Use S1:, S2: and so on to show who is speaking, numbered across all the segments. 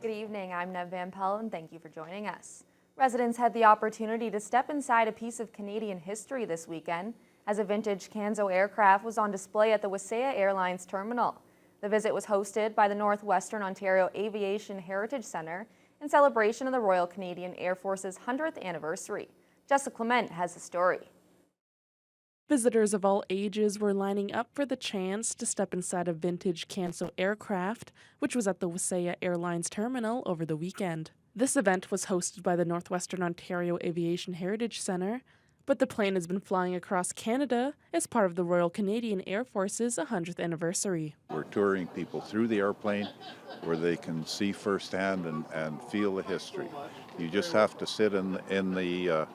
S1: Good evening, I'm Nev Van Pell and thank you for joining us. Residents had the opportunity to step inside a piece of Canadian history this weekend as a vintage Canso aircraft was on display at the Wasaya Airways terminal. The visit was hosted by the Northwestern Ontario Aviation Heritage Centre in celebration of the Royal Canadian Air Force's 100th anniversary. Jessica Clement has the story.
S2: Visitors of all ages were lining up for the chance to step inside a vintage Canso aircraft, which was at the Wasaya Airways terminal over the weekend. This event was hosted by the Northwestern Ontario Aviation Heritage Centre, but the plane has been flying across Canada as part of the Royal Canadian Air Force's 100th anniversary.
S3: We're touring people through the airplane where they can see firsthand and feel the history. You just have to sit in the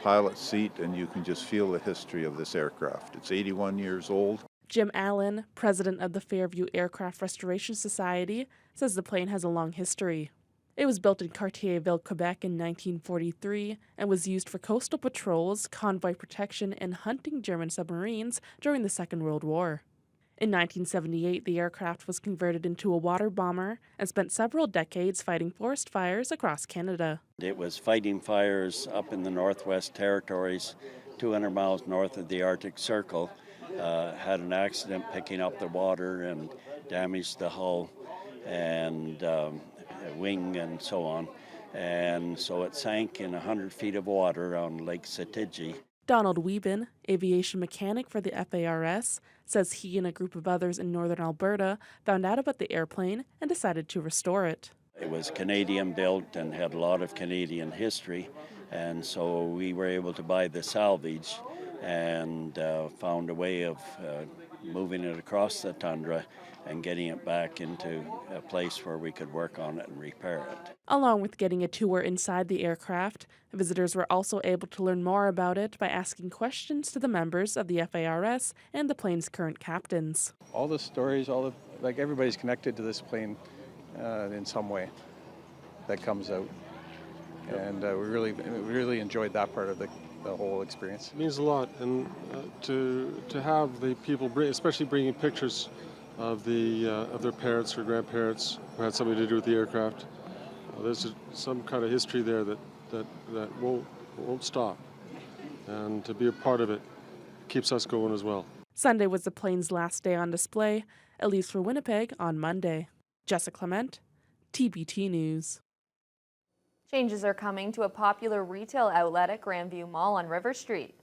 S3: pilot seat and you can just feel the history of this aircraft. It's 81 years old.
S2: Jim Allen, president of the Fairview Aircraft Restoration Society, says the plane has a long history. It was built in Cartierville, Quebec in 1943 and was used for coastal patrols, convoy protection, and hunting German submarines during the Second World War. In 1978, the aircraft was converted into a water bomber and spent several decades fighting forest fires across Canada.
S4: It was fighting fires up in the Northwest Territories, 200 miles north of the Arctic Circle. Had an accident picking up the water and damaged the hull and wing and so on. And so it sank in 100 feet of water on Lake Satigi.
S2: Donald Wieben, aviation mechanic for the FARS, says he and a group of others in northern Alberta found out about the airplane and decided to restore it.
S4: It was Canadian built and had a lot of Canadian history, and so we were able to buy the salvage and found a way of moving it across the tundra and getting it back into a place where we could work on it and repair it.
S2: Along with getting a tour inside the aircraft, visitors were also able to learn more about it by asking questions to the members of the FARS and the plane's current captains.
S5: All the stories, everybody's connected to this plane in some way that comes out. And we really enjoyed that part of the whole experience.
S6: It means a lot, and to have the people, especially bringing pictures of their parents or grandparents who had something to do with the aircraft. There's some kind of history there that won't stop, and to be a part of it keeps us going as well.
S2: Sunday was the plane's last day on display. It leaves for Winnipeg on Monday. Jessica Clement, TBT News.
S1: Changes are coming to a popular retail outlet at Grandview Mall on River Street.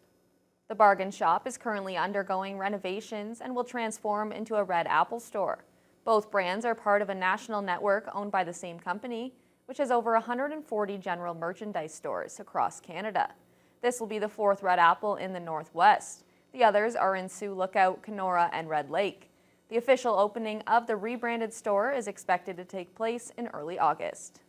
S1: The bargain shop is currently undergoing renovations and will transform into a Red Apple store. Both brands are part of a national network owned by the same company, which has over 140 general merchandise stores across Canada. This will be the fourth Red Apple in the Northwest. The others are in Sioux Lookout, Kenora, and Red Lake. The official opening of the rebranded store is expected to take place in early August.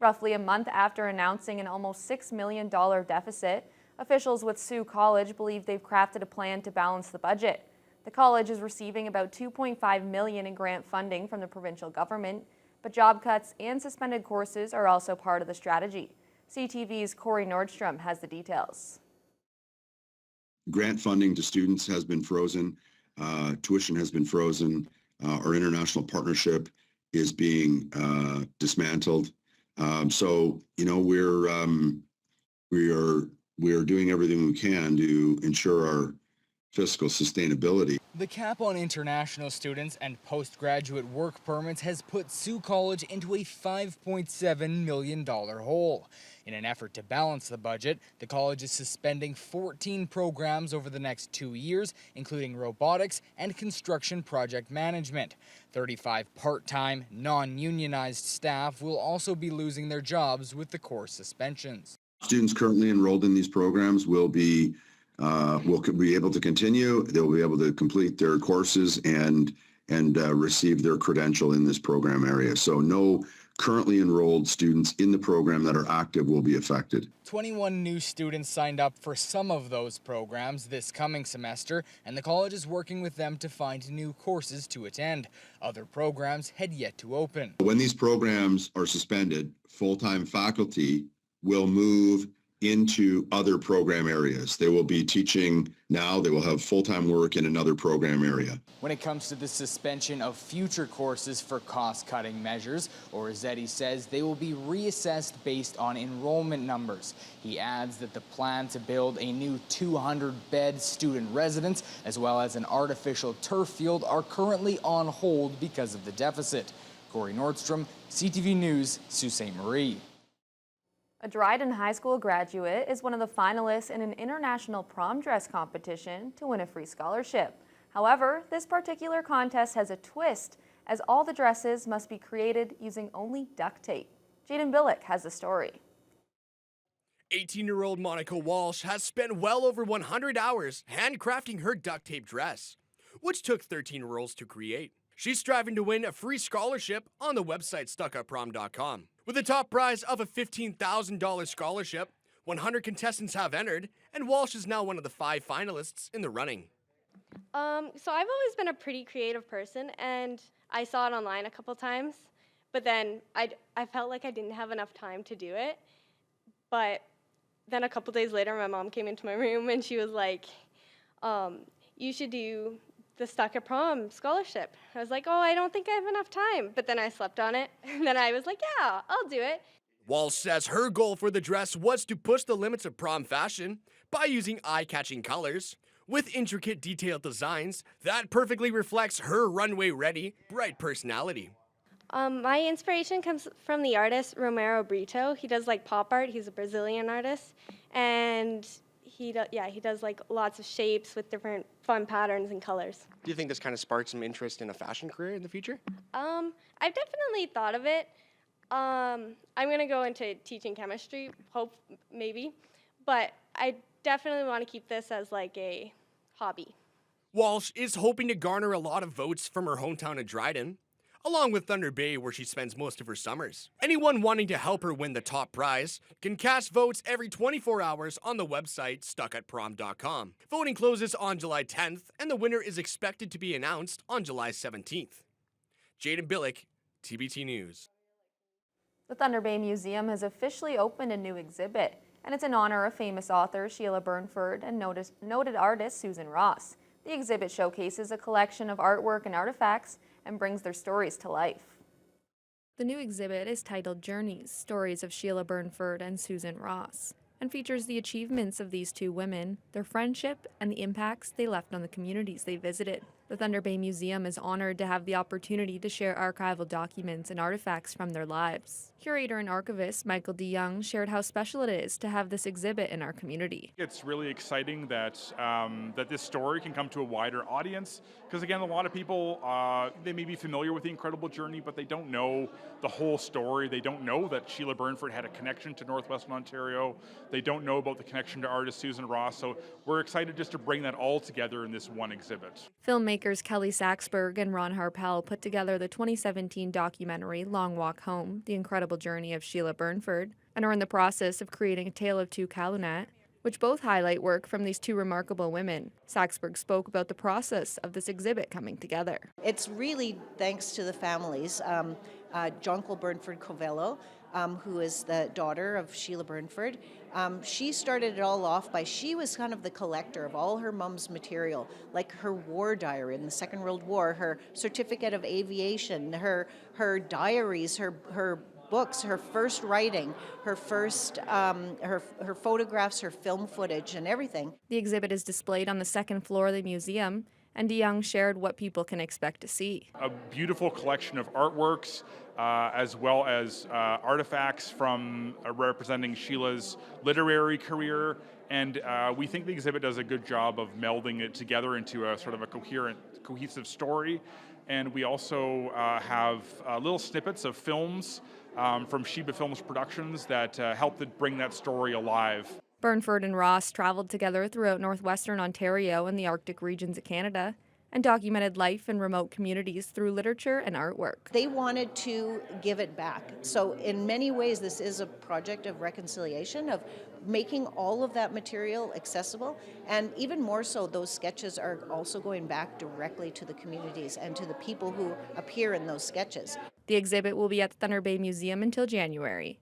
S1: Roughly a month after announcing an almost $6 million deficit, officials with Sioux College believe they've crafted a plan to balance the budget. The college is receiving about $2.5 million in grant funding from the provincial government, but job cuts and suspended courses are also part of the strategy. CTV's Corey Nordstrom has the details.
S7: Grant funding to students has been frozen. Tuition has been frozen. Our international partnership is being dismantled. So, you know, we are doing everything we can to ensure our fiscal sustainability.
S8: The cap on international students and postgraduate work permits has put Sioux College into a $5.7 million hole. In an effort to balance the budget, the college is suspending 14 programs over the next 2 years, including robotics and construction project management. 35 part-time, non-unionized staff will also be losing their jobs with the course suspensions.
S7: Students currently enrolled in these programs will be able to continue. They'll be able to complete their courses and receive their credential in this program area. So no currently enrolled students in the program that are active will be affected.
S8: 21 new students signed up for some of those programs this coming semester, and the college is working with them to find new courses to attend. Other programs had yet to open.
S7: When these programs are suspended, full-time faculty will move into other program areas. They will be teaching now, they will have full-time work in another program area.
S8: When it comes to the suspension of future courses for cost-cutting measures, Orazzetti says they will be reassessed based on enrollment numbers. He adds that the plan to build a new 200-bed student residence as well as an artificial turf field are currently on hold because of the deficit. Corey Nordstrom, CTV News, Sault Ste. Marie.
S1: A Dryden High School graduate is one of the finalists in an international prom dress competition to win a free scholarship. However, this particular contest has a twist, as all the dresses must be created using only duct tape. Jaden Billick has the story.
S9: 18-year-old Monica Walsh has spent well over 100 hours handcrafting her duct tape dress, which took 13 rolls to create. She's striving to win a free scholarship on the website stuckatprom.com. With a top prize of a $15,000 scholarship, 100 contestants have entered, and Walsh is now one of the 5 finalists in the running.
S10: So I've always been a pretty creative person, and I saw it online a couple times, but then I felt like I didn't have enough time to do it. But then a couple days later, my mom came into my room, and she was like, you should do the Stuck at Prom scholarship. I was like, oh, I don't think I have enough time. But then I slept on it, and then I was like, yeah, I'll do it.
S9: Walsh says her goal for the dress was to push the limits of prom fashion by using eye-catching colors with intricate detailed designs that perfectly reflects her runway-ready, bright personality.
S10: My inspiration comes from the artist Romero Brito. He does like pop art. He's a Brazilian artist, and he does like lots of shapes with different fun patterns and colors.
S11: Do you think this kind of sparks some interest in a fashion career in the future?
S10: I've definitely thought of it. I'm gonna go into teaching chemistry, maybe, but I definitely want to keep this as like a hobby.
S9: Walsh is hoping to garner a lot of votes from her hometown of Dryden, along with Thunder Bay, where she spends most of her summers. Anyone wanting to help her win the top prize can cast votes every 24 hours on the website stuckatprom.com. Voting closes on July 10th, and the winner is expected to be announced on July 17th. Jaden Billick, TBT News.
S1: The Thunder Bay Museum has officially opened a new exhibit, and it's in honor of famous author Sheila Burnford and noted artist Susan Ross. The exhibit showcases a collection of artwork and artifacts and brings their stories to life. The new exhibit is titled Journeys, Stories of Sheila Burnford and Susan Ross, and features the achievements of these two women, their friendship, and the impacts they left on the communities they visited. The Thunder Bay Museum is honored to have the opportunity to share archival documents and artifacts from their lives. Curator and archivist Michael DeYoung shared how special it is to have this exhibit in our community.
S12: It's really exciting that that this story can come to a wider audience, because again, a lot of people, they may be familiar with the incredible journey, but they don't know the whole story. They don't know that Sheila Burnford had a connection to Northwestern Ontario. They don't know about the connection to artist Susan Ross, so we're excited just to bring that all together in this one exhibit.
S1: Filmmakers Kelly Saxberg and Ron Harpel put together the 2017 documentary Long Walk Home, The Incredible Journey of Sheila Burnford, and are in the process of creating A Tale of Two Calumet, which both highlight work from these two remarkable women. Saxberg spoke about the process of this exhibit coming together.
S13: It's really thanks to the families. Jonquil Burnford Covello, who is the daughter of Sheila Burnford. She started it all off by, she was kind of the collector of all her mom's material, like her war diary in the Second World War, her certificate of aviation, her diaries, her books, her first writing, her first, her photographs, her film footage, and everything.
S1: The exhibit is displayed on the second floor of the museum, and DeYoung shared what people can expect to see.
S12: A beautiful collection of artworks, as well as artifacts from representing Sheila's literary career, and we think the exhibit does a good job of melding it together into a sort of a cohesive story. And we also have little snippets of films from Sheba Films Productions that help to bring that story alive.
S1: Burnford and Ross traveled together throughout northwestern Ontario and the Arctic regions of Canada and documented life in remote communities through literature and artwork.
S13: They wanted to give it back. So in many ways, this is a project of reconciliation, of making all of that material accessible, and even more so, those sketches are also going back directly to the communities and to the people who appear in those sketches.
S1: The exhibit will be at the Thunder Bay Museum until January.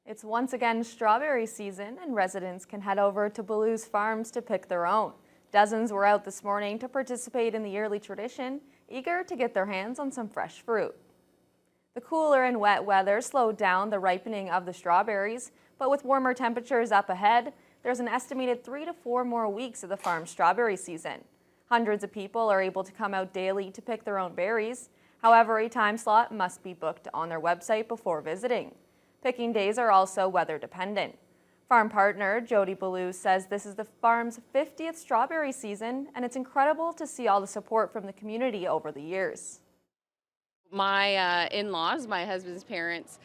S1: It's once again strawberry season, and residents can head over to Ballou's Farms to pick their own. Dozens were out this morning to participate in the yearly tradition, eager to get their hands on some fresh fruit. The cooler and wet weather slowed down the ripening of the strawberries, but with warmer temperatures up ahead, there's an estimated 3 to 4 more weeks of the farm's strawberry season. Hundreds of people are able to come out daily to pick their own berries. However, a time slot must be booked on their website before visiting. Picking days are also weather dependent. Farm partner Jody Ballou says this is the farm's 50th strawberry season, and it's incredible to see all the support from the community over the years.
S14: My in-laws, my husband's parents,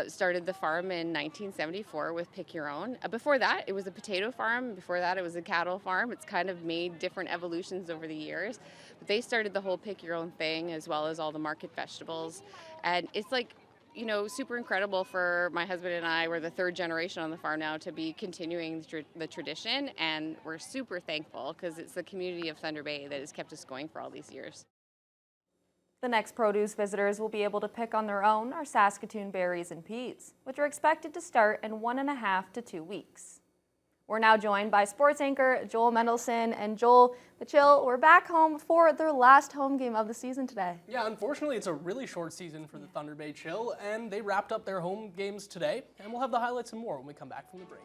S14: started the farm in 1974 with Pick Your Own. Before that, it was a potato farm. Before that, it was a cattle farm. It's kind of made different evolutions over the years. But they started the whole Pick Your Own thing, as well as all the market vegetables. And it's like, you know, super incredible for my husband and I. We're the third generation on the farm now to be continuing the tradition. And we're super thankful because it's the community of Thunder Bay that has kept us going for all these years.
S1: The next produce visitors will be able to pick on their own are Saskatoon berries and peas, which are expected to start in 1.5 to 2 weeks. We're now joined by sports anchor Joel Mendelson. And Joel, the Chill, we're back home for their last home game of the season today.
S15: Yeah, unfortunately, it's a really short season for the Thunder Bay Chill, and they wrapped up their home games today, and we'll have the highlights and more when we come back from the break.